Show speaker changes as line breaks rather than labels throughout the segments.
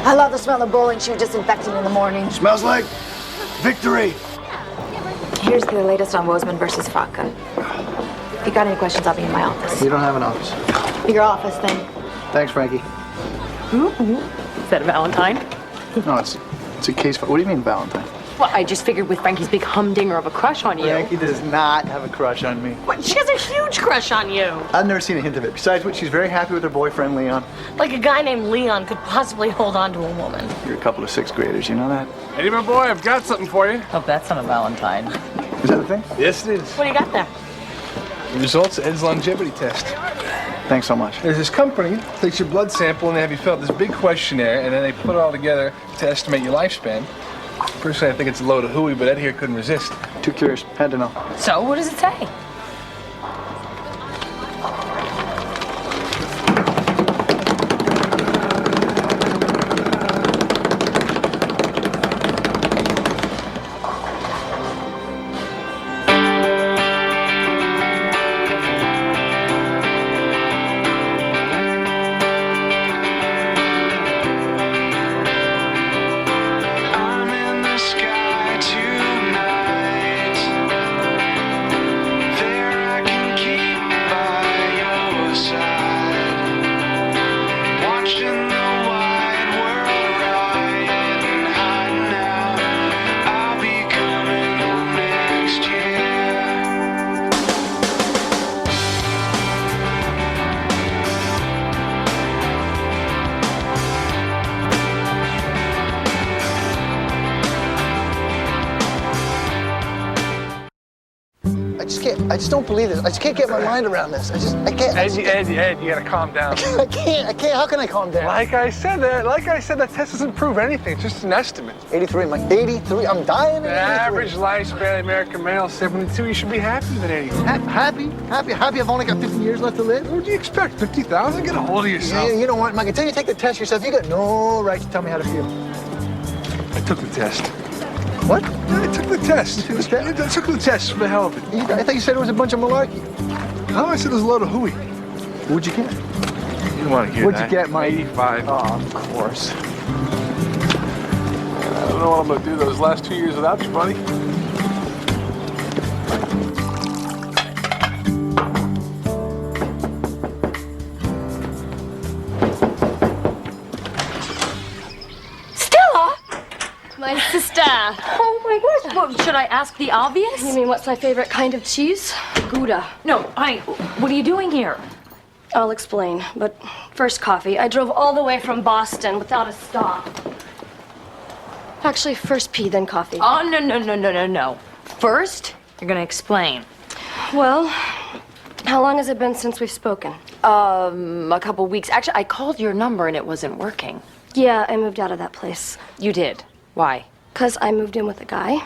I love the smell of bowling shoe disinfectant in the morning.
Smells like victory.
Here's the latest on Wozeman versus Vodka. If you got any questions, I'll be in my office.
You don't have an office.
Your office, then.
Thanks, Frankie.
Is that a Valentine?
No, it's a case for... What do you mean, Valentine?
Well, I just figured with Frankie's big humdinger of a crush on you.
Frankie does not have a crush on me.
What? She has a huge crush on you.
I've never seen a hint of it. Besides which, she's very happy with her boyfriend, Leon.
Like a guy named Leon could possibly hold on to a woman.
You're a couple of sixth graders, you know that?
Eddie, my boy, I've got something for you.
Hope that's not a Valentine.
Is that the thing?
Yes, it is.
What do you got there?
The results of Ed's longevity test.
Thanks so much.
There's this company that takes your blood sample and they have you fill out this big questionnaire and then they put it all together to estimate your lifespan. Personally, I think it's a load of hooey, but Ed here couldn't resist.
Too curious. Had to know.
So, what does it say?
I just don't believe this. I just can't get my mind around this. I can't.
Ed, you gotta calm down.
I can't. How can I calm down?
Like I said, that test doesn't prove anything. It's just an estimate.
83, I'm 83. I'm dying
The
at 83.
average lifespan of the American male, 72. You should be happy with an 83.
Happy. I've only got 50 years left to live.
What do you expect? 50,000? Get a hold of yourself.
You know what, Mike? Until you take the test yourself, you got no right to tell me how to feel.
I took the test.
What?
Yeah, I took the test.
You took the test?
I took the test for the hell of it.
I thought you said it was a bunch of malarkey.
No, I said it was a load of hooey.
What'd you get?
You don't want to hear
What'd
that.
you get, Mike?
85.
Oh, of course.
I don't know what I'm going to do those last 2 years without you, buddy.
My sister. Oh my gosh. Well, should I ask the obvious?
You mean what's my favorite kind of cheese? Gouda.
No, what are you doing here?
I'll explain, but first coffee. I drove all the way from Boston without a stop. Actually, first pee, then coffee.
Oh, no. First, you're gonna explain.
Well, how long has it been since we've spoken?
A couple weeks. Actually, I called your number and it wasn't working.
Yeah, I moved out of that place.
You did? Why?
'Cause I moved in with a guy.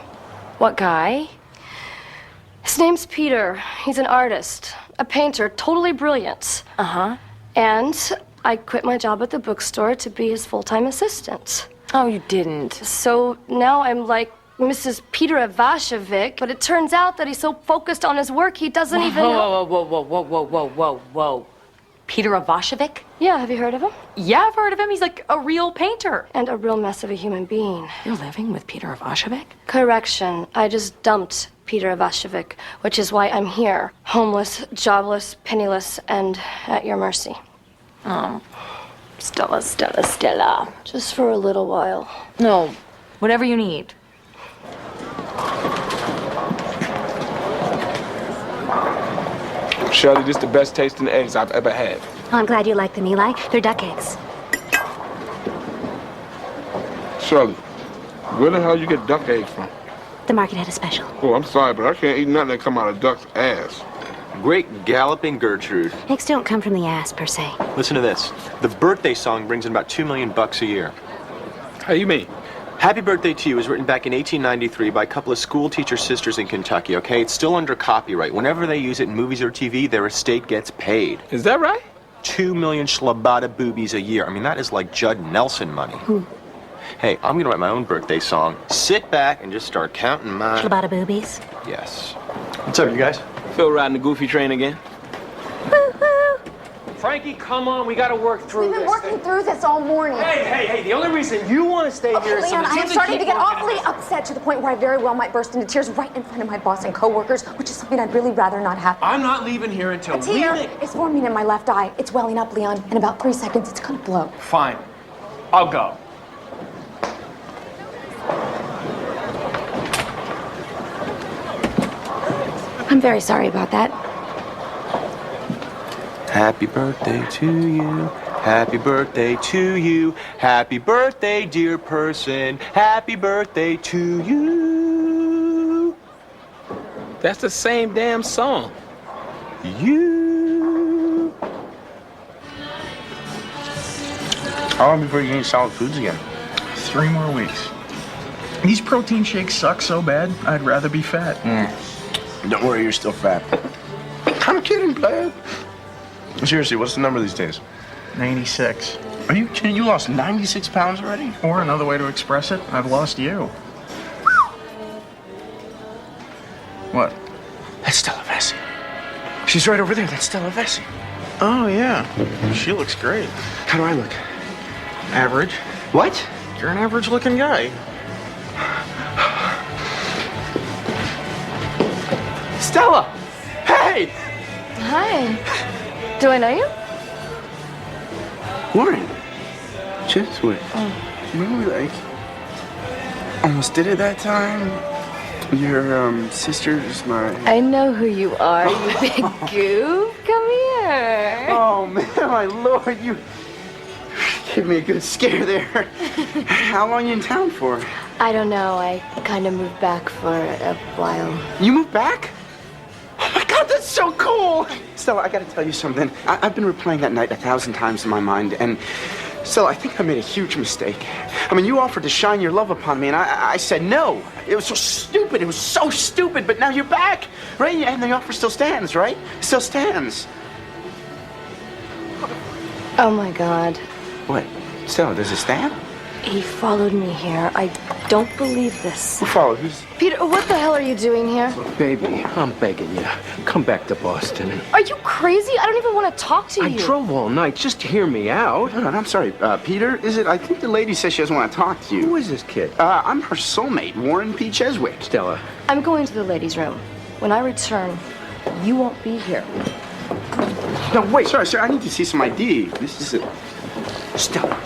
What guy?
His name's Peter. He's an artist, a painter, totally brilliant.
Uh-huh.
And I quit my job at the bookstore to be his full-time assistant.
Oh, you didn't.
So now I'm like Mrs. Peter Ivashevic, but it turns out that he's so focused on his work he doesn't even know.
Whoa. Peter Ivashevic?
Yeah, have you heard of him?
Yeah, I've heard of him. He's like a real painter.
And a real mess of a human being.
You're living with Peter Ivashevic?
Correction. I just dumped Peter Ivashevic, which is why I'm here. Homeless, jobless, penniless, and at your mercy.
Oh. Stella.
Just for a little while.
No, whatever you need.
Shirley, this is the best tasting eggs I've ever had.
Oh, I'm glad you like them, Eli. They're duck eggs.
Shirley, where the hell you get duck eggs from?
The market had a special.
Oh, I'm sorry, but I can't eat nothing that come out of duck's ass.
Great galloping Gertrude.
Eggs don't come from the ass, per se.
Listen to this. The birthday song brings in about $2 million a year.
How you mean?
Happy Birthday to You was written back in 1893 by a couple of school teacher sisters in Kentucky, okay? It's still under copyright. Whenever they use it in movies or TV, their estate gets paid.
Is that right?
2 million schlabada boobies a year. I mean, that is like Judd Nelson money. Hey, I'm gonna write my own birthday song. Sit back and just start counting my...
Schlabada boobies.
Yes.
What's up, you guys?
Phil riding the goofy train again?
Woo-hoo.
Frankie, come on. We got to work through
We've been
this
working
thing.
through this all morning.
Hey, the only reason you want to stay here is so
Leon,
that
I
you
am
can
starting
keep
to get
working
awfully
on
upset to the point where I very well might burst into tears right in front of my boss and coworkers, which is something I'd really rather not happen.
I'm not leaving here until
A tear is forming in my left eye. It's welling up, Leon. In about 3 seconds, it's gonna blow.
Fine. I'll go.
I'm very sorry about that.
Happy birthday to you. Happy birthday to you. Happy birthday, dear person. Happy birthday to you.
That's the same damn song.
You.
How long before you can eat solid foods again?
3 more weeks. These protein shakes suck so bad, I'd rather be fat.
Don't worry, you're still fat. I'm kidding, player. Seriously, what's the number these days?
96.
Are you kidding? You lost 96 pounds already?
Or another way to express it, I've lost you. What?
That's Stella Vessi. She's right over there. That's Stella Vessi.
Oh, yeah. She looks great.
How do I look?
Average.
What?
You're an average-looking guy.
Stella! Hey!
Hi. Do I know you?
Warren. Chiswick. Remember we, almost did it that time? Your, sister's my...
I know who you are, you big goof. Come here.
Oh, man, my lord, you gave me a good scare there. How long you in town for?
I don't know. I kind of moved back for a while.
You moved back? Oh my God, that's so cool! Stella, I gotta tell you something. I've been replaying that night 1,000 times in my mind, and Stella, I think I made a huge mistake. I mean, you offered to shine your love upon me, and I said no. It was so stupid. It was so stupid, but now you're back, right? And the offer still stands, right? Still stands.
Oh my God.
What? Stella, does it stand?
He followed me here. I don't believe this.
Who followed? Who's...
Peter, what the hell are you doing here?
Baby, I'm begging you. Come back to Boston.
Are you crazy? I don't even want to talk to you.
I drove all night. Just hear me out.
No, I'm sorry. Peter, is it? I think the lady says she doesn't want to talk to you.
Who is this kid?
I'm her soulmate, Warren P. Cheswick.
Stella.
I'm going to the ladies' room. When I return, you won't be here.
No, wait. Sorry, sir. I need to see some ID. This is it.
Stella,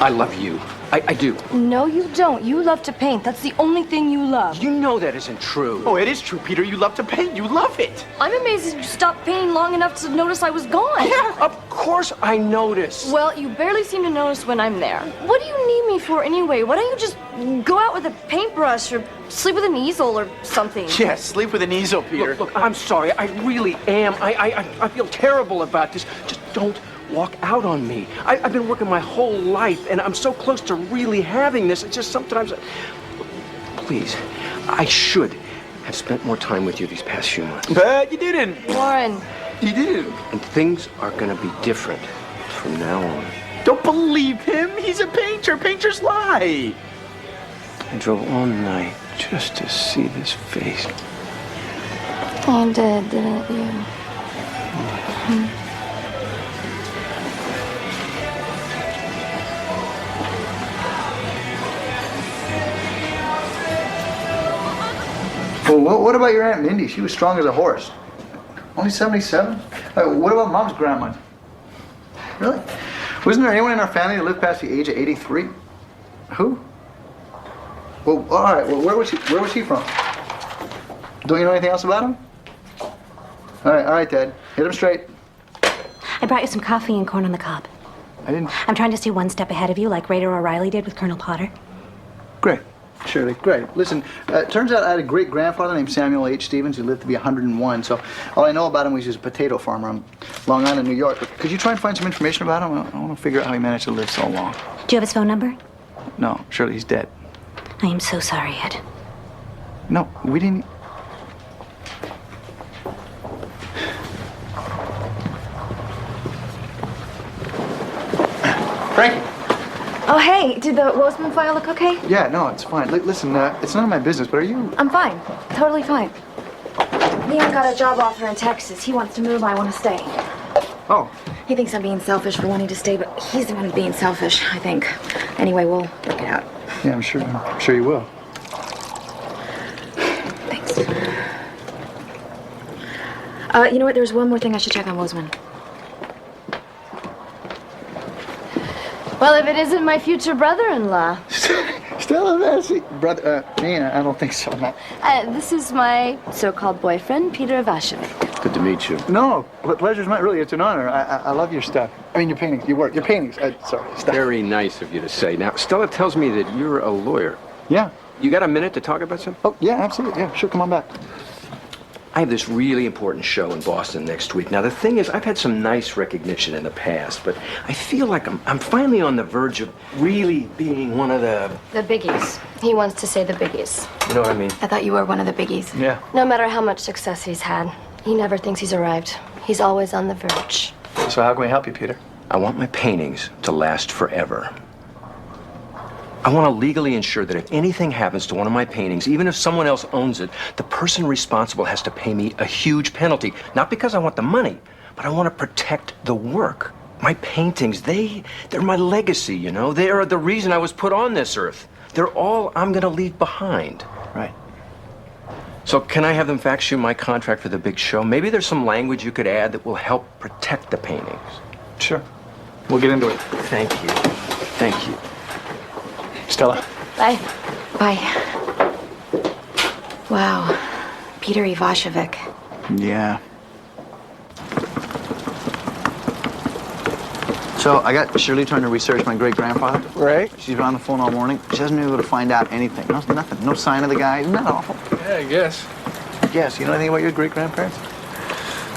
I love you. I do.
No, you don't. You love to paint. That's the only thing you love.
You know that isn't true.
Oh, it is true, Peter. You love to paint. You love it.
I'm amazed that you stopped painting long enough to notice I was gone.
Yeah.
Of course I notice.
Well, you barely seem to notice when I'm there. What do you need me for anyway? Why don't you just go out with a paintbrush or sleep with an easel or something?
Yeah, sleep with an easel, Peter.
Look, I'm sorry. I really am. I feel terrible about this. Just don't walk out on me. I've been working my whole life, and I'm so close to really having this. It's just sometimes... Please, I should have spent more time with you these past few months.
But you didn't.
Warren.
You didn't.
And things are going to be different from now on.
Don't believe him. He's a painter. Painters lie.
I drove all night just to see this face.
You did, didn't you?
Well, what about your Aunt Mindy? She was strong as a horse. Only 77? What about Mom's grandma? Really? Wasn't there anyone in our family that lived past the age of 83? Who? Well, all right. Well, where was he from? Don't you know anything else about him? All right, Dad. Hit him straight.
I brought you some coffee and corn on the cob.
I didn't...
I'm trying to stay one step ahead of you, like Raider O'Reilly did with Colonel Potter.
Great. Shirley, great. Listen, it turns out I had a great-grandfather named Samuel H. Stevens who lived to be 101, so all I know about him was he was a potato farmer on Long Island, New York. But could you try and find some information about him? I want to figure out how he managed to live so long.
Do you have his phone number?
No, Shirley, he's dead.
I am so sorry, Ed.
No, we didn't... Frankie!
Oh, hey, did the Woseman file look okay?
Yeah, no, it's fine. Listen, it's none of my business, but are you...
I'm fine. Totally fine. Leon got a job offer in Texas. He wants to move. I want to stay.
Oh,
He thinks I'm being selfish for wanting to stay, but he's the one being selfish, I think. Anyway, we'll work it out.
Yeah, I'm sure you will.
Thanks. You know what? There's one more thing I should check on Wozeman.
Well, if it isn't my future brother-in-law.
Stella, that's brother. Me, I don't think so. No.
This is my so-called boyfriend, Peter Ivashevic.
Good to meet you.
No, pleasure's mine. Really, it's an honor. I love your stuff. I mean, your paintings, your work, your paintings. Sorry, stuff.
Very nice of you to say. Now, Stella tells me that you're a lawyer.
Yeah.
You got a minute to talk about something?
Oh, yeah, absolutely. Yeah, sure. Come on back.
I have this really important show in Boston next week. Now, the thing is, I've had some nice recognition in the past, but I feel like I'm finally on the verge of really being one of the...
The biggies. He wants to say the biggies.
You know what I mean?
I thought you were one of the biggies.
Yeah.
No matter how much success he's had, he never thinks he's arrived. He's always on the verge.
So how can we help you, Peter?
I want my paintings to last forever. I want to legally ensure that if anything happens to one of my paintings, even if someone else owns it, the person responsible has to pay me a huge penalty. Not because I want the money, but I want to protect the work. My paintings, they're my legacy, you know? They are the reason I was put on this earth. They're all I'm going to leave behind.
Right.
So can I have them fax you my contract for the big show? Maybe there's some language you could add that will help protect the paintings.
Sure. We'll get into it.
Thank you. Thank you.
Stella.
Bye.
Bye. Wow. Peter Ivashevic.
Yeah. So I got Shirley trying to research my great-grandfather.
Right.
She's been on the phone all morning. She hasn't been able to find out anything. Nothing. No sign of the guy. Isn't that awful?
Yeah, I guess.
Yes. You know anything about your great-grandparents?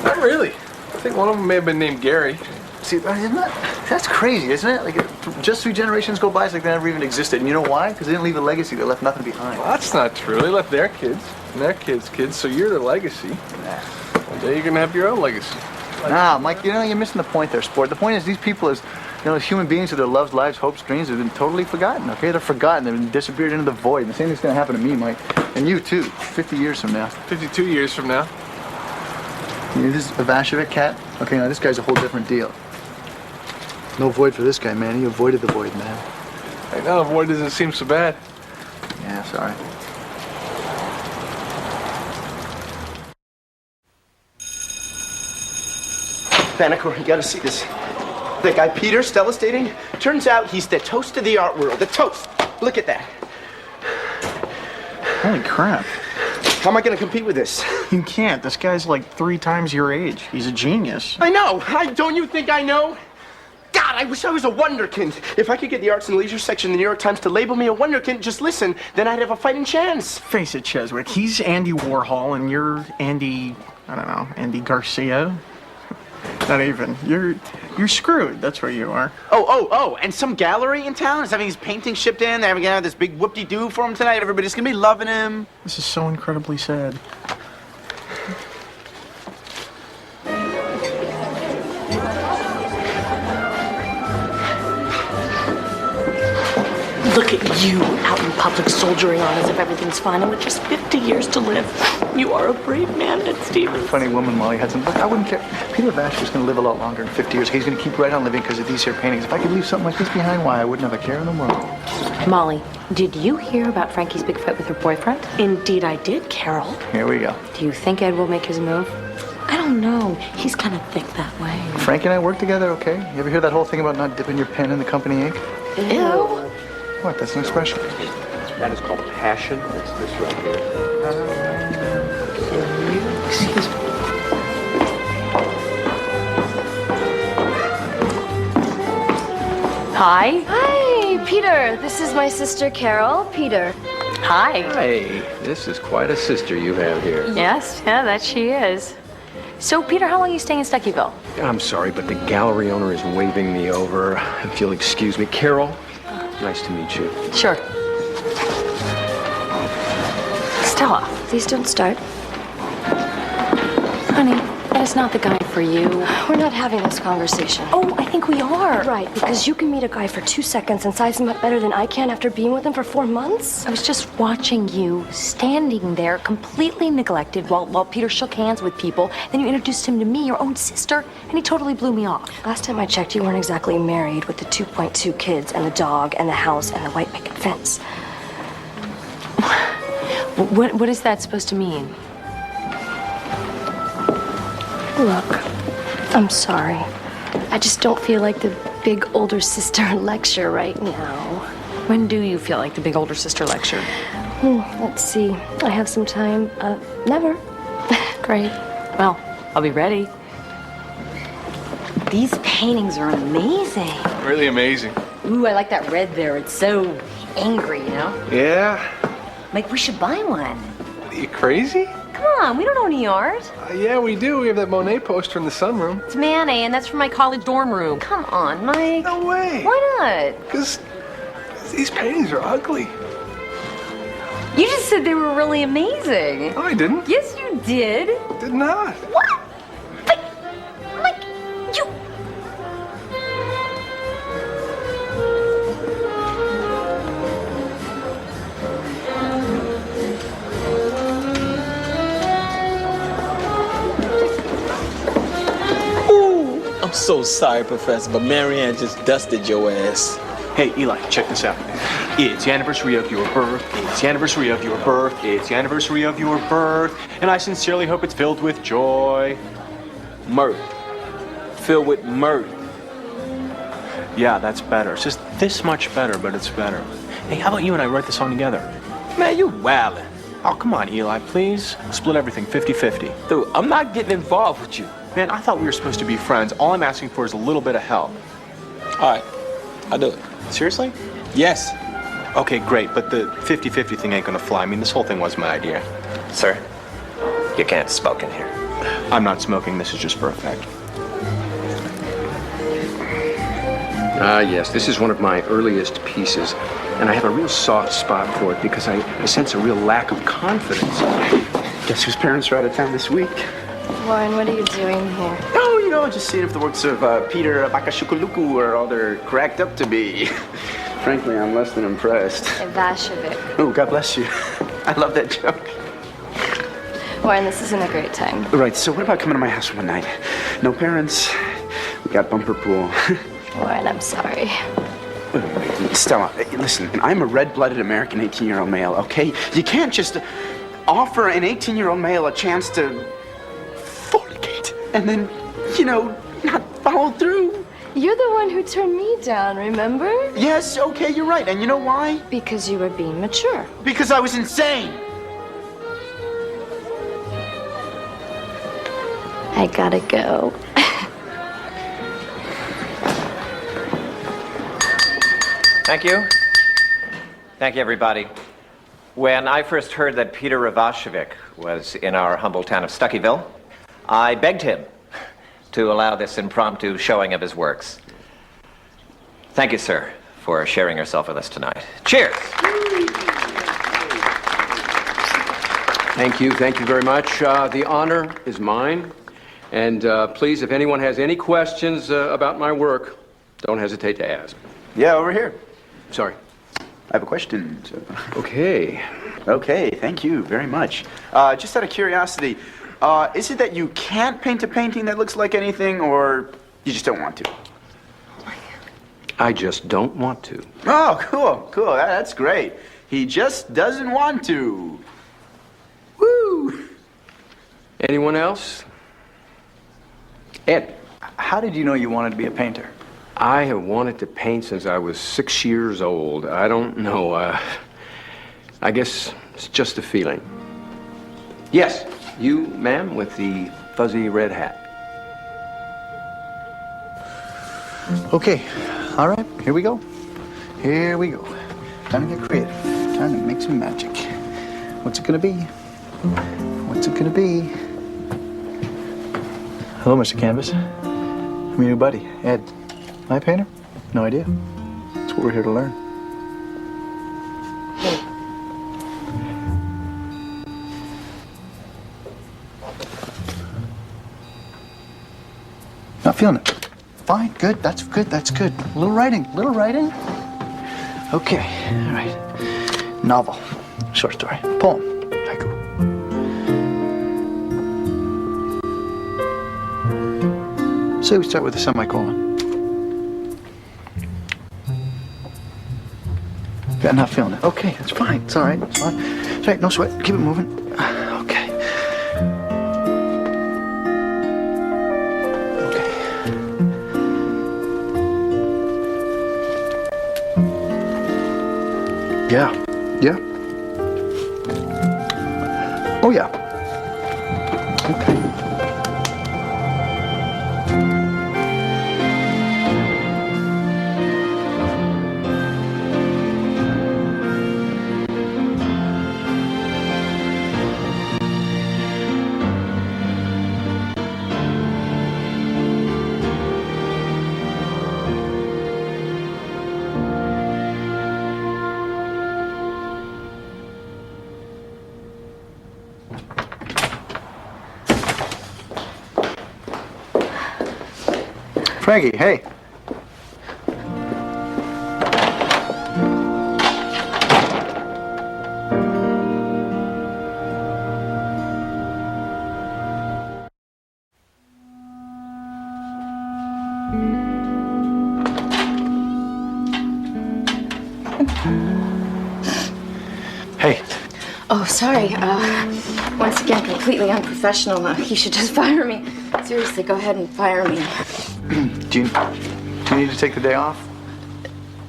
Not really. I think one of them may have been named Gary.
See, that's crazy, isn't it? Like, just 3 generations go by, it's like they never even existed. And you know why? Because they didn't leave a legacy. They left nothing behind.
Well, that's not true. They left their kids and their kids, so you're their legacy. One day you're going to have your own legacy.
Nah, Mike, you know, you're missing the point there, sport. The point is these people, as human beings with their loves, lives, hopes, dreams, have been totally forgotten, okay? They're forgotten. They've been disappeared into the void. And the same thing's going to happen to me, Mike. And you, too, 50 years from now.
52 years from now.
This Ivashevic cat? Okay, now this guy's a whole different deal. No void for this guy, man. He avoided the void, man.
Right now, the void doesn't seem so bad.
Yeah, sorry.
Banneker, you gotta see this. The guy Peter, Stella's dating, turns out he's the toast of the art world. The toast. Look at that.
Holy crap.
How am I gonna compete with this?
You can't. This guy's like 3 times your age. He's a genius.
I know. Don't you think I know? God, I wish I was a wonderkind. If I could get the arts and leisure section of the New York Times to label me a wonderkind, just listen, then I'd have a fighting chance.
Face it, Cheswick. He's Andy Warhol and you're Andy, I don't know, Andy Garcia? Not even. You're screwed. That's where you are.
Oh, and some gallery in town is having his paintings shipped in. They're gonna have this big whoop-de-doo for him tonight. Everybody's gonna be loving him.
This is so incredibly sad.
Look at you out in public soldiering on as if everything's fine and with just 50 years to live. You are a brave man, Ned Stevens.
Funny woman, Molly Hudson. Look, I wouldn't care. Peter Ivashevic's going to live a lot longer than 50 years. He's going to keep right on living because of these here paintings. If I could leave something like this behind, why, I wouldn't have a care in the world.
Molly, did you hear about Frankie's big fight with her boyfriend? Indeed I did, Carol.
Here we go.
Do you think Ed will make his move? I don't know. He's kind of thick that way.
Frank and I work together, okay? You ever hear that whole thing about not dipping your pen in the company ink?
Ew.
What? That's an expression.
That is called passion. That's this right here.
Excuse me. Hi.
Hi, Peter. This is my sister Carol. Peter.
Hi.
Hey, this is quite a sister you have here.
Yes, yeah, that she is. So, Peter, how long are you staying in Stuckyville?
I'm sorry, but the gallery owner is waving me over. If you'll excuse me. Carol, nice to meet you.
Sure. Stella.
Please don't start.
Honey, that is not the guy
for you.
We're not having this conversation.
Oh, I think we are.
Right, because you can meet a guy for 2 seconds and size him up better than I can after being with him for 4 months?
I was just watching you standing there completely neglected while Peter shook hands with people. Then you introduced him to me, your own sister, and he totally blew me off.
Last time I checked, you weren't exactly married with the 2.2 kids and the dog and the house and the white picket fence.
What is that supposed to mean?
Look, I'm sorry. I just don't feel like the big older sister lecture right now.
When do you feel like the big older sister lecture?
Let's see. I have some time. Never.
Great. Well, I'll be ready. These paintings are amazing.
Really amazing.
Ooh, I like that red there. It's so angry, you know?
Yeah?
Like, we should buy one.
Are you crazy?
Come on, we don't own any art.
Yeah, we do. We have that Monet poster in the sunroom.
It's Manet, and that's from my college dorm room. Come on, Mike.
No way.
Why not?
Because these paintings are ugly.
You just said they were really amazing.
No, I didn't.
Yes, you did.
Did not.
What? Like, you...
I'm so sorry, Professor, but Marianne just dusted your ass.
Hey, Eli, check this out. It's the anniversary of your birth. It's the anniversary of your birth. It's the anniversary of your birth. And I sincerely hope it's filled with joy.
Mirth. Filled with mirth.
Yeah, that's better. It's just this much better, but it's better. Hey, how about you and I write the song together?
Man, you wildin'.
Oh, come on, Eli, please. Split everything 50-50.
Dude, I'm not getting involved with you.
Man, I thought we were supposed to be friends. All I'm asking for is a little bit of help.
All right, I'll do it.
Seriously?
Yes.
Okay, great, but the 50-50 thing ain't gonna fly. I mean, this whole thing was my idea.
Sir, you can't smoke in here.
I'm not smoking. This is just for effect. Ah, yes, this is one of my earliest pieces, and I have a real soft spot for it because I sense a real lack of confidence.
Guess whose parents are out of town this week?
Warren, what are you doing here?
Oh, you know, just seeing if the works of Peter Bakashukuluku are all they're cracked up to be. Frankly, I'm less than impressed.
Ivashevik.
Oh, God bless you. I love that joke.
Warren, this isn't a great time.
Right, so what about coming to my house one night? No parents. We got bumper pool.
Warren, I'm sorry.
Wait, Stella, listen, I'm a red-blooded American 18-year-old male, okay? You can't just offer an 18-year-old male a chance to fornicate and then, you know, not follow through.
You're the one who turned me down, remember?
Yes, okay, you're right. And you know why?
Because you were being mature.
Because I was insane.
I gotta go.
Thank you. Thank you, everybody. When I first heard that Peter Ivashevik was in our humble town of Stuckyville, I begged him to allow this impromptu showing of his works. Thank you, sir, for sharing yourself with us tonight. Cheers!
Thank you very much. The honor is mine. And please, if anyone has any questions about my work, don't hesitate to ask.
Yeah, over here.
Sorry.
I have a question.
Okay.
Okay, thank you very much. Just out of curiosity, is it that you can't paint a painting that looks like anything, or you just don't want to?
I just don't want to.
Oh, cool. That's great. He just doesn't want to. Woo!
Anyone else? Ed.
How did you know you wanted to be a painter?
I have wanted to paint since I was 6 years old. I don't know. I guess it's just a feeling. Yes, you, ma'am, with the fuzzy red hat.
Okay, all right, here we go. Here we go. Time to get creative. Time to make some magic. What's it gonna be? What's it gonna be? Hello, Mr. Canvas. I'm your new buddy, Ed. Am I a painter? No idea. That's what we're here to learn. feeling it? Fine, good, that's good, that's good. A little writing, Okay, all right. Novel, short story, poem, haiku. Say we start with a semicolon. Yeah, not feeling it. Okay, it's fine. It's all right. It's fine. It's all right. No sweat. Keep it moving. Okay. Okay. Yeah. Yeah. Oh, yeah. Okay. Frankie, hey. Hey.
Oh, sorry. Once again, completely unprofessional. You should just fire me. Seriously, go ahead and fire me.
Do you need to take the day off?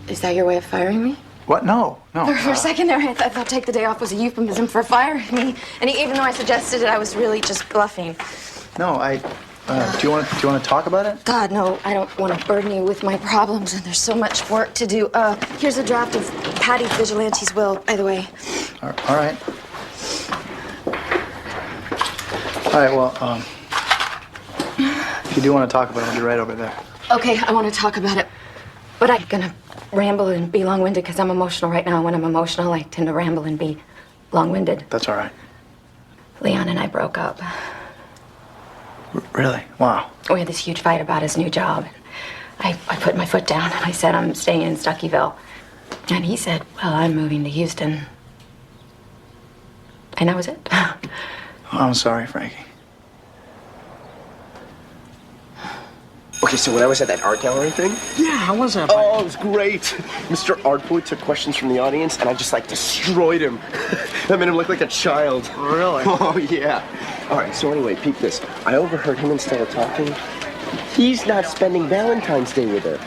Is that your way of firing me?
What? No.
For a second there, I thought take the day off was a euphemism for firing me. And even though I suggested it, I was really just bluffing.
No, do you want to talk about it?
God, no, I don't want to burden you with my problems, and there's so much work to do. Here's a draft of Patty Vigilante's will, by the way.
All right. All right, well, if you do want to talk about it, I'll be right over there.
Okay, I want to talk about it, but I'm gonna ramble and be long-winded because I'm emotional right now. When I'm emotional, I tend to ramble and be long-winded.
That's all right.
Leon and I broke up.
Really? Wow.
We had this huge fight about his new job. I put my foot down and I said, I'm staying in Stuckyville. And he said, well, I'm moving to Houston. And that was it.
I'm sorry, Frankie.
Okay, so when I was at that art gallery thing?
Yeah, how was that?
Oh, it was great. Mr. Artboy took questions from the audience, and I just, destroyed him. That made him look like a child.
Really?
Oh, yeah. All right, so anyway, peep this. I overheard him and Stella talking. He's not spending Valentine's Day with her.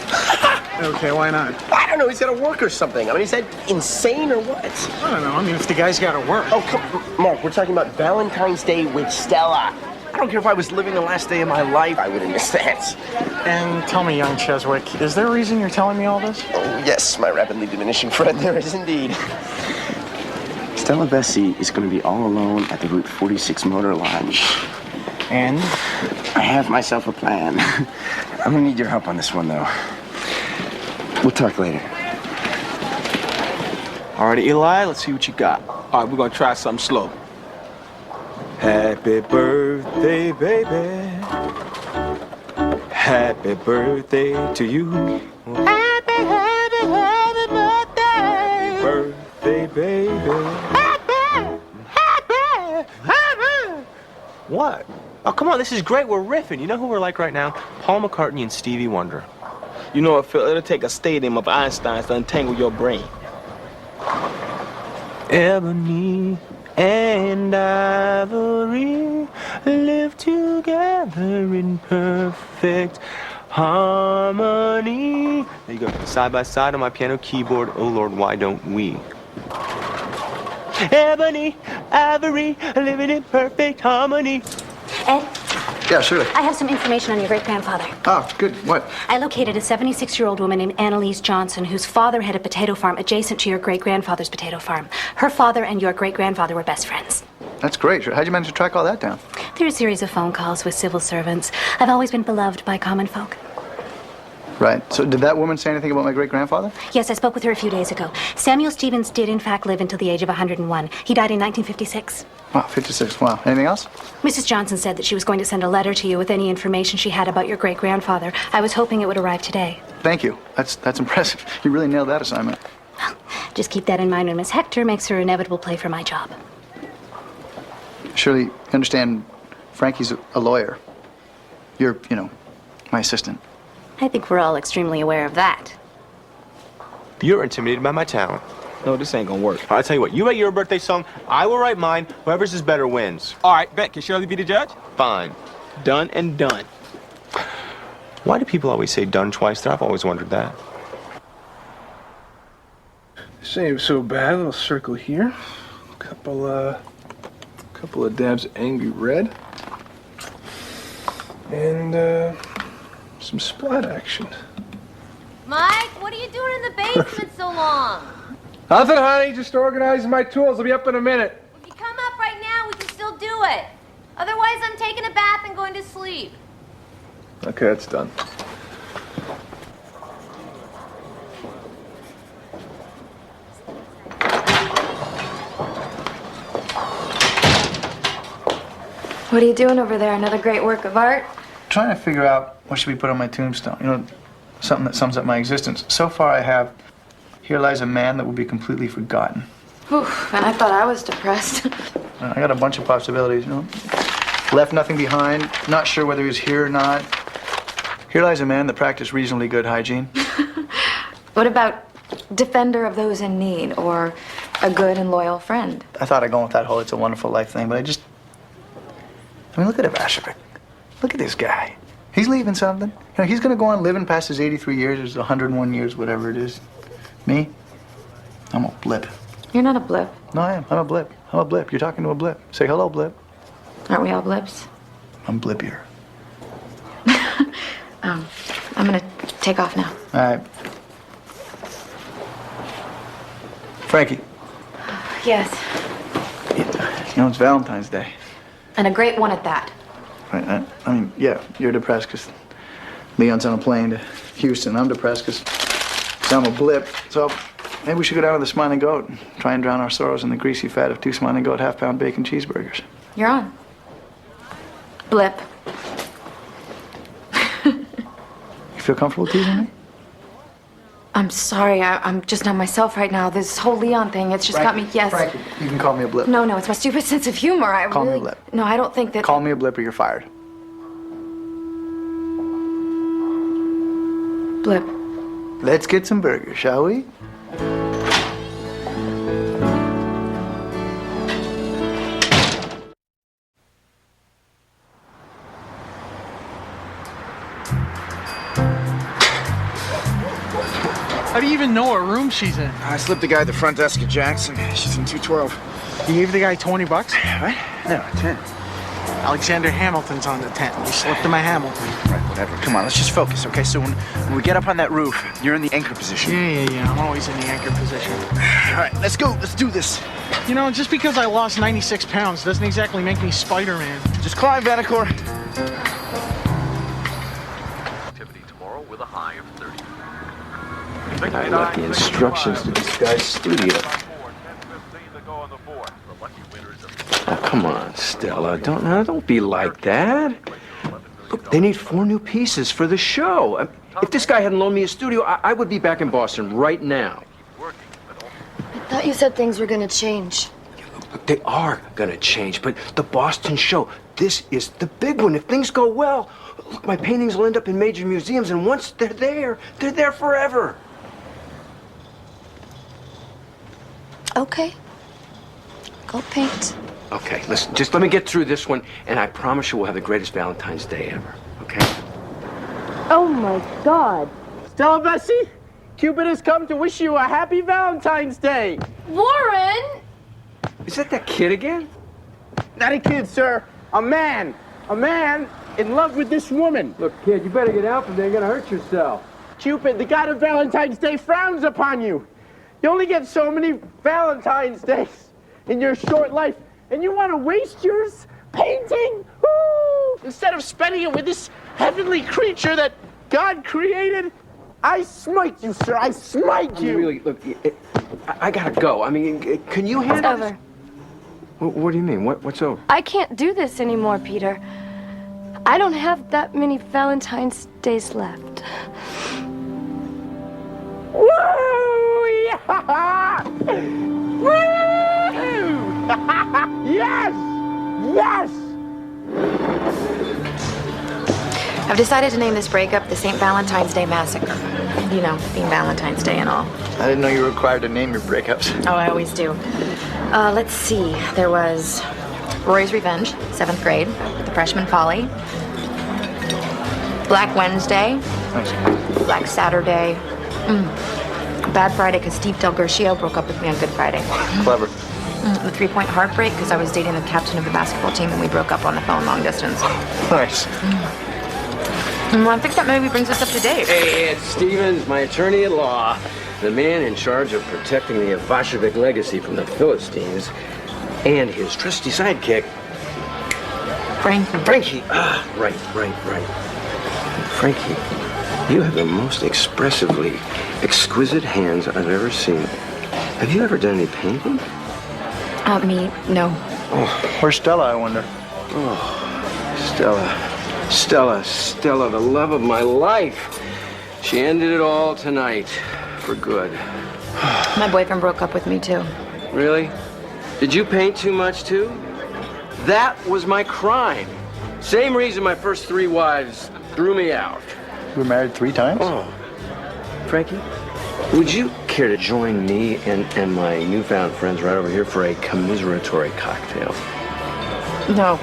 Okay, why not?
I don't know, he's got to work or something. I mean, is that insane or what?
I don't know. I mean, if the guy's got to work.
Oh, come Mark, we're talking about Valentine's Day with Stella. I don't care if I was living the last day of my life, I wouldn't miss that.
And tell me, young Cheswick, is there a reason you're telling me all this?
Oh, yes, my rapidly diminishing friend, there is indeed. Stella Bessie is going to be all alone at the Route 46 Motor Lodge.
And?
I have myself a plan. I'm going to need your help on this one, though. We'll talk later.
All right, Eli, let's see what you got. All right, we're going to try something slow. Happy birthday, baby. Happy birthday to you. Happy birthday. Birthday, baby. Happy. What? Oh, come on, this is great. We're riffing. You know who we're like right now? Paul McCartney and Stevie Wonder. You know, it'll take a stadium of Einsteins to untangle your brain. Ebony and ivory live together in perfect harmony. There you go. Side by side on my piano keyboard. Oh, Lord, why don't we? Ebony, ivory, living in perfect harmony.
Ed?
Yeah, sure.
I have some information on your great-grandfather.
Oh, good. What?
I located a 76-year-old woman named Annalise Johnson, whose father had a potato farm adjacent to your great-grandfather's potato farm. Her father and your great-grandfather were best friends.
That's great. How'd you manage to track all that down?
Through a series of phone calls with civil servants. I've always been beloved by common folk.
Right. So did that woman say anything about my great-grandfather?
Yes, I spoke with her a few days ago. Samuel Stevens did, in fact, live until the age of 101. He died in 1956.
Wow, 56. Wow. Anything else?
Mrs. Johnson said that she was going to send a letter to you with any information she had about your great-grandfather. I was hoping it would arrive today.
Thank you. That's impressive. You really nailed that assignment.
Just keep that in mind when Miss Hector makes her inevitable play for my job.
Surely you understand Frankie's a lawyer. You're, my assistant.
I think we're all extremely aware of that.
You're intimidated by my talent. No, this ain't gonna work. I'll tell you what, you write your birthday song, I will write mine. Whoever's is better wins.
All right, bet. Can Shirley be the judge?
Fine. Done and done. Why do people always say done twice there? I've always wondered that.
This ain't so bad. A little circle here. Couple of dabs of angry red. And, some splat action.
Mike, what are you doing in the basement so long?
Nothing, honey. Just organizing my tools. I'll be up in a minute.
If you come up right now, we can still do it. Otherwise, I'm taking a bath and going to sleep.
Okay, that's done.
What are you doing over there? Another great work of art?
Trying to figure out what should we put on my tombstone. Something that sums up my existence. So far I have, here lies a man that will be completely forgotten.
Whew, and I thought I was depressed.
I got a bunch of possibilities, Left nothing behind, not sure whether he was here or not. Here lies a man that practiced reasonably good hygiene.
What about defender of those in need, or a good and loyal friend?
I thought I'd go with that whole It's a Wonderful Life thing, but look at Ivashevich. Look at this guy. He's leaving something. He's going to go on living past his 83 years, his 101 years, whatever it is. Me? I'm a blip.
You're not a blip.
No, I am. I'm a blip. I'm a blip. You're talking to a blip. Say hello, blip.
Aren't we all blips?
I'm blippier.
I'm gonna take off now.
All right. Frankie.
Yes.
It's Valentine's Day.
And a great one at that.
Right. I mean, yeah, you're depressed because Leon's on a plane to Houston. I'm depressed because I'm a blip. So maybe we should go down to the Smiling Goat and try and drown our sorrows in the greasy fat of 2 Smiling Goat half-pound bacon cheeseburgers.
You're on. Blip.
You feel comfortable teasing me?
I'm sorry. I'm just not myself right now. This whole Leon thing, it's just got me, yes.
Frankie, you can call me a blip.
No, it's my stupid sense of humor.
Call me a blip.
No, I don't think that...
Call me a blip or you're fired.
Blip.
Let's get some burgers, shall we?
How do you even know what room she's in?
I slipped the guy at the front desk at Jackson. She's in 212.
You gave the guy $20?
What? No, 10.
Alexander Hamilton's on the tent. You slipped him a Hamilton.
Right, whatever. Come on, let's just focus, okay? So when we get up on that roof, you're in the anchor position.
Yeah. I'm always in the anchor position.
All right, let's go. Let's do this.
Just because I lost 96 pounds doesn't exactly make me Spider-Man.
Just climb, Vanacore.
Activity tomorrow with a high of 30.
I left the instructions to this guy's studio. Oh, come on, Stella. Don't be like that. Look, they need 4 new pieces for the show. If this guy hadn't loaned me a studio, I would be back in Boston right now.
I thought you said things were gonna change.
Look, they are gonna change, but the Boston show, this is the big one. If things go well, look, my paintings will end up in major museums, and once they're there forever.
Okay. Go paint.
Okay, listen, just let me get through this one, and I promise you we'll have the greatest Valentine's Day ever, okay?
Oh my God. Stella Bessie, Cupid has come to wish you a happy Valentine's Day.
Warren!
Is that kid again?
Not a kid, sir. A man. A man in love with this woman.
Look, kid, you better get out from there. You're gonna hurt yourself.
Cupid, the god of Valentine's Day frowns upon you. You only get so many Valentine's Days in your short life, and you want to waste yours painting? Woo! Instead of spending it with this heavenly creature that God created?
I smite you, sir. I smite you.
Really, look, I gotta go. I mean, can you handle
It's over.
What do you mean? What's over?
I can't do this anymore, Peter. I don't have that many Valentine's days left.
Woo! Yeah! Woo! Yes! Yes!
I've decided to name this breakup the St. Valentine's Day Massacre. You know, being Valentine's Day and all.
I didn't know you were required to name your breakups.
Oh, I always do. Let's see. There was Roy's Revenge, 7th grade, the freshman Polly, Black Wednesday, Black Saturday, Bad Friday because Steve Del Garcia broke up with me on Good Friday.
Clever.
The 3-point heartbreak because I was dating the captain of the basketball team and we broke up on the phone long distance.
Nice.
Well, I think that maybe brings us up to date.
Hey, it's Stevens, my attorney-at-law, the man in charge of protecting the Ivashevik legacy from the Philistines, and his trusty sidekick, Frankie. Ah, right. Frankie, you have the most expressively exquisite hands I've ever seen. Have you ever done any painting?
Me, no.
Oh, where's Stella, I wonder?
Oh, Stella, the love of my life. She ended it all tonight, for good.
My boyfriend broke up with me, too.
Really? Did you paint too much, too? That was my crime. Same reason my first 3 wives threw me out.
You were married 3 times?
Oh. Frankie, would you care to join me and my newfound friends right over here for a commiseratory cocktail?
No,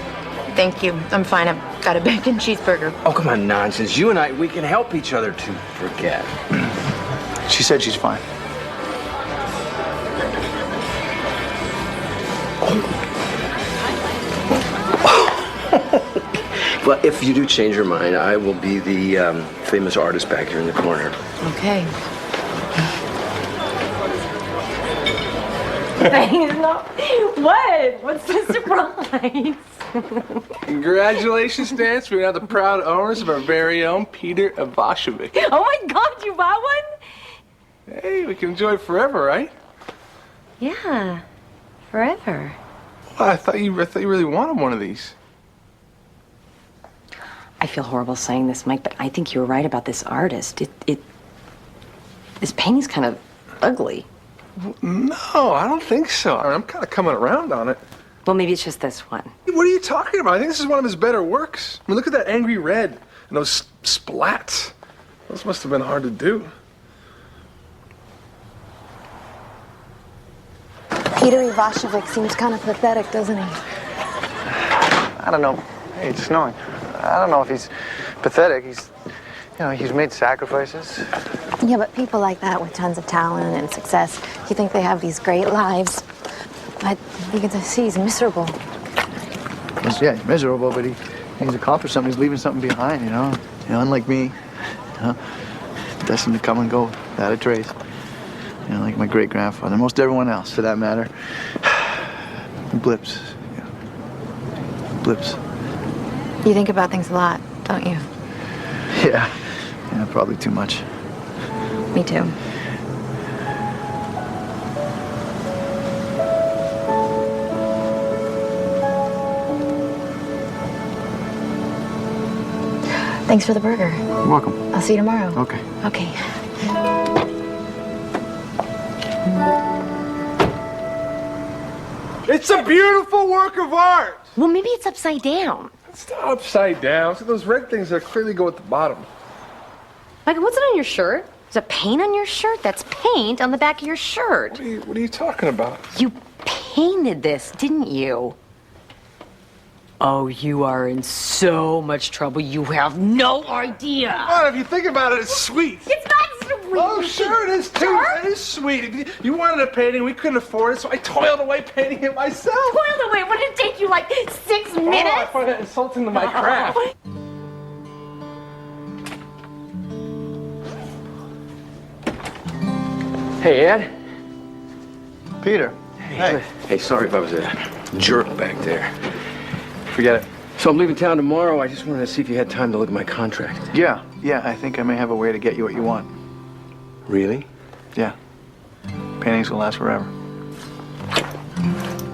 thank you. I'm fine. I've got a bacon cheeseburger.
Oh, come on, nonsense. You and I, we can help each other to forget.
She said she's fine.
Well, if you do change your mind, I will be the famous artist back here in the corner.
Okay.
What? What's the surprise?
Congratulations, Dance. We're now the proud owners of our very own Peter Ivashevik.
Oh my God, you bought one?
Hey, we can enjoy it forever, right?
Yeah, forever.
Well, I thought you really wanted one of these.
I feel horrible saying this, Mike, but I think you were right about this artist. This painting's kind of ugly.
No, I don't think so. I mean, I'm kind of coming around on it.
Well, maybe it's just this one.
What are you talking about? I think this is one of his better works. I mean, look at that angry red and those splats. Those must have been hard to do.
Peter Ivashevik seems kind of pathetic, doesn't he?
I don't know. Hey, it's snowing. I don't know if he's pathetic. He's made sacrifices.
Yeah, but people like that with tons of talent and success, you think they have these great lives. But you can see he's miserable.
Yeah, he's miserable, but he's accomplished something. He's leaving something behind, you know? Unlike me, destined to come and go without a trace. Like my great-grandfather, most everyone else, for that matter. Blips. Blips.
You think about things a lot, don't you?
Yeah, probably too much.
Me too. Thanks for the burger.
You're welcome.
I'll see you tomorrow.
Okay.
Okay.
It's a beautiful work of art.
Well, maybe it's upside down.
It's not upside down. See those red things that clearly go at the bottom.
Mike, what's it on your shirt? Is it paint on your shirt? That's paint on the back of your shirt.
What are you talking about?
You painted this, didn't you? Oh, you are in so much trouble. You have no idea.
Well, if you think about it, it's sweet.
It's not sweet.
Oh, sure it is, too. It is sweet. If you wanted a painting, we couldn't afford it, so I toiled away painting it myself.
Toiled away? What did it take you, like 6 minutes?
Oh, I find that insulting to my craft.
Hey, Ed.
Peter. Hey.
Hey, sorry if I was a jerk back there.
Forget it.
So I'm leaving town tomorrow. I just wanted to see if you had time to look at my contract.
Yeah, I think I may have a way to get you what you want.
Really?
Yeah. Painting's gonna last forever.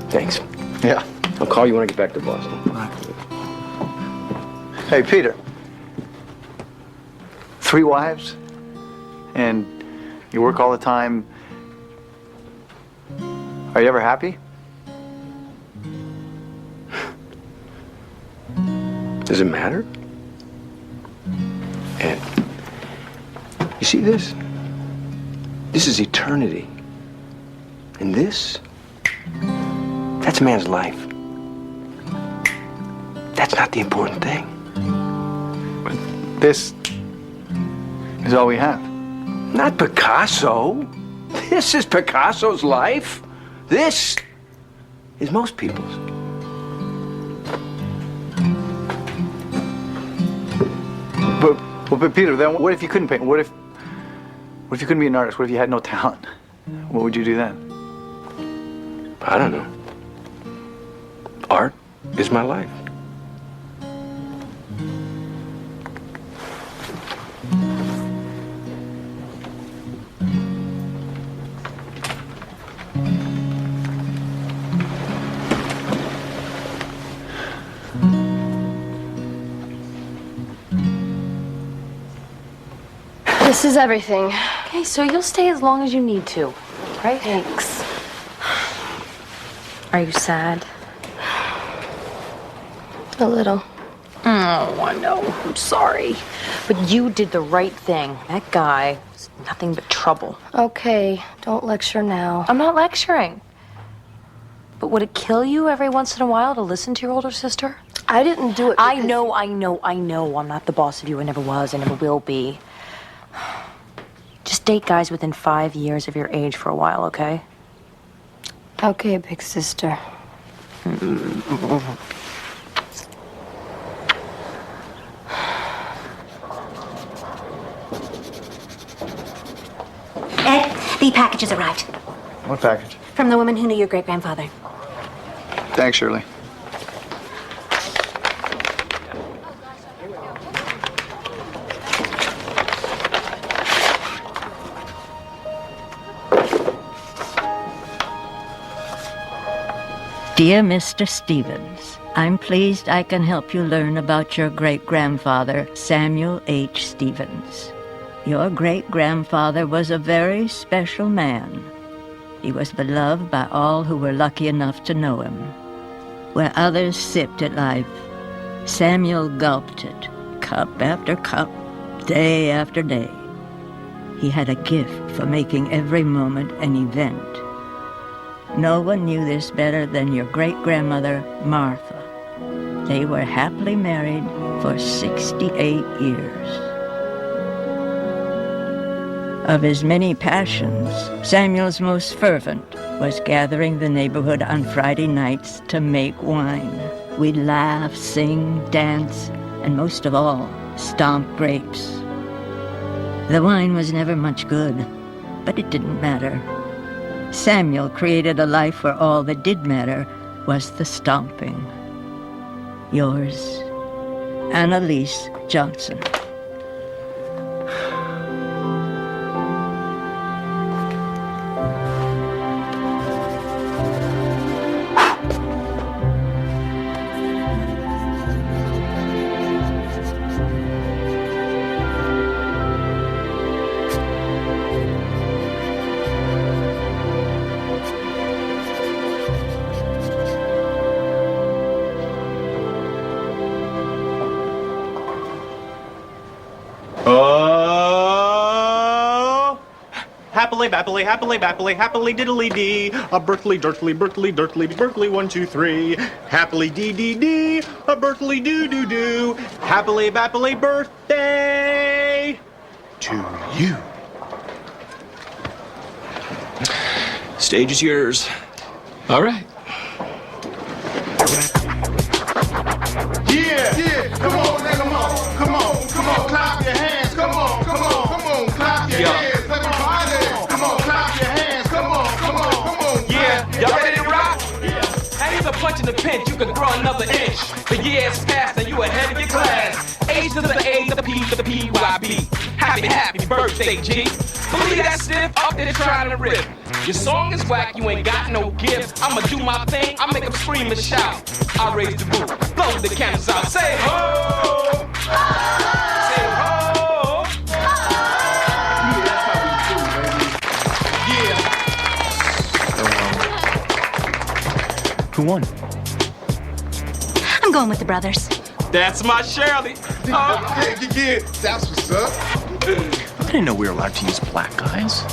Thanks.
Yeah.
I'll call you when I get back to Boston.
Hey, Peter. 3 wives, and you work all the time. Are you ever happy?
Does it matter? Ed, you see this? This is eternity. And this, that's a man's life. That's not the important thing.
But this is all we have.
Not Picasso. This is Picasso's life. This is most people's.
But Peter, then what if you couldn't paint? What if you couldn't be an artist? What if you had no talent? What would you do then?
I don't know. Art is my life.
This is everything.
Okay, so you'll stay as long as you need to, right?
Thanks.
Are you sad?
A little.
Oh, I know. I'm sorry. But you did the right thing. That guy was nothing but trouble.
Okay, don't lecture now.
I'm not lecturing. But would it kill you every once in a while to listen to your older sister?
I didn't do it
I know. I'm not the boss of you. I never was. I never will be. Just date guys within 5 years of your age for a while, okay?
Okay, big sister.
Ed, the package has arrived.
What package?
From the woman who knew your great-grandfather.
Thanks, Shirley.
Dear Mr. Stevens, I'm pleased I can help you learn about your great-grandfather, Samuel H. Stevens. Your great-grandfather was a very special man. He was beloved by all who were lucky enough to know him. Where others sipped at life, Samuel gulped it, cup after cup, day after day. He had a gift for making every moment an event. No one knew this better than your great-grandmother, Martha. They were happily married for 68 years. Of his many passions, Samuel's most fervent was gathering the neighborhood on Friday nights to make wine. We'd laugh, sing, dance, and most of all, stomp grapes. The wine was never much good, but it didn't matter. Samuel created a life where all that did matter was the stomping. Yours, Annalise Johnson.
Happily diddly dee. A Berkeley, Berkeley, Berkeley, Berkeley, Berkeley, 1, 2, 3. Happily dee dee dee. A Berkeley doo doo doo. Happily bappily birthday to you.
Stage is yours. All right.
Yeah, come on, come on, come on, come on, clap your hands, come on, come on, come on, clap your hands, everybody, come on, clap your hands, come on, come on, come on.
Yeah, y'all ready to rock? Yeah. Ain't a punch in the pinch, you can grow another inch. The years passed and you ahead of your class. H to the A to the P to the PYB. happy birthday, G. Believe that stiff up there trying to rip. Your song is whack, you ain't got no gift. I'ma do my thing, I make them scream and shout. I raise the roof, blow the candles out. Say ho! Say ho!
Who won?
I'm going with the brothers.
That's my Shirley.
Yeah. That's what's up.
I didn't know we were allowed to use black guys.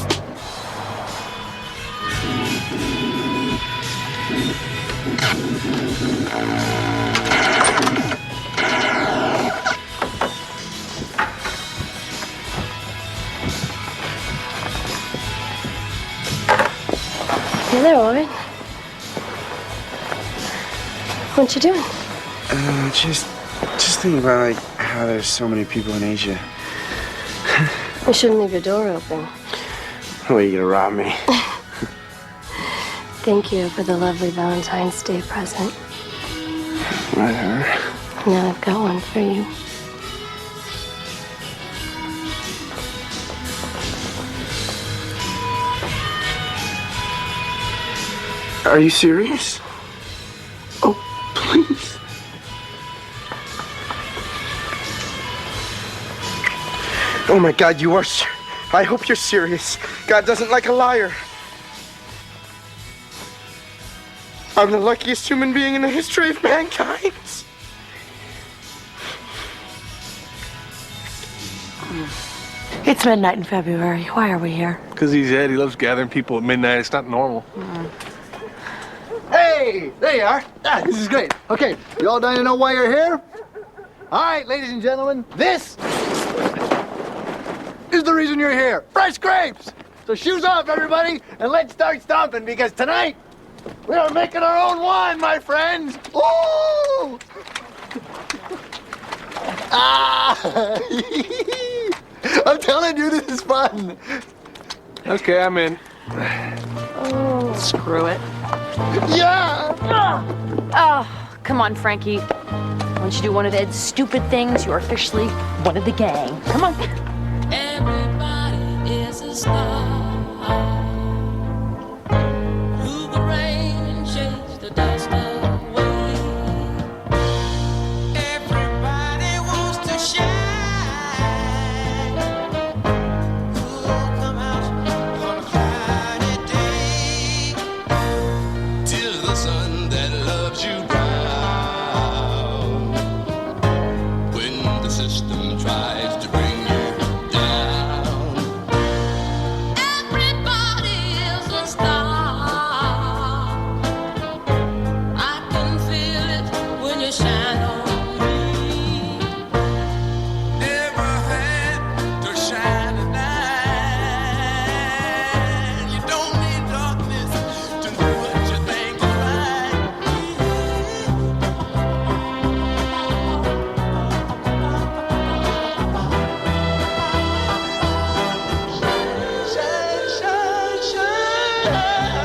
You there, all right? What you doing?
Just thinking about like how there's so many people in Asia.
You shouldn't leave your door open.
What, are you gonna rob me?
Thank you for the lovely Valentine's Day present.
Let her.
Now I've got one for you.
Are you serious? Oh, please. Oh my God, you are. I hope you're serious. God doesn't like a liar. I'm the luckiest human being in the history of mankind.
It's midnight in February. Why are we here?
Because he's Ed. He loves gathering people at midnight. It's not normal.
Hey, there you are. Ah, this is great. Okay, you all dying to know why you're here? All right, ladies and gentlemen, this is the reason you're here. Fresh grapes. So shoes off, everybody, and let's start stomping because tonight we are making our own wine, my friends. Ooh! Ah! I'm telling you, this is fun.
Okay, I'm in.
Oh, screw it.
Yeah!
Oh, come on, Frankie. Once you do one of Ed's stupid things, you're officially one of the gang. Come on.
Everybody is a star. Through the rain and chase the dust away. Everybody wants to shine. Who'll come out on a cloudy day? 'Tis the sun that loves you brown. When the system tries to bring you down, everybody is a star. I can feel it when you shine on me. Never had to shine at night. You don't need darkness to do what you think is right. Shine, shine, shine.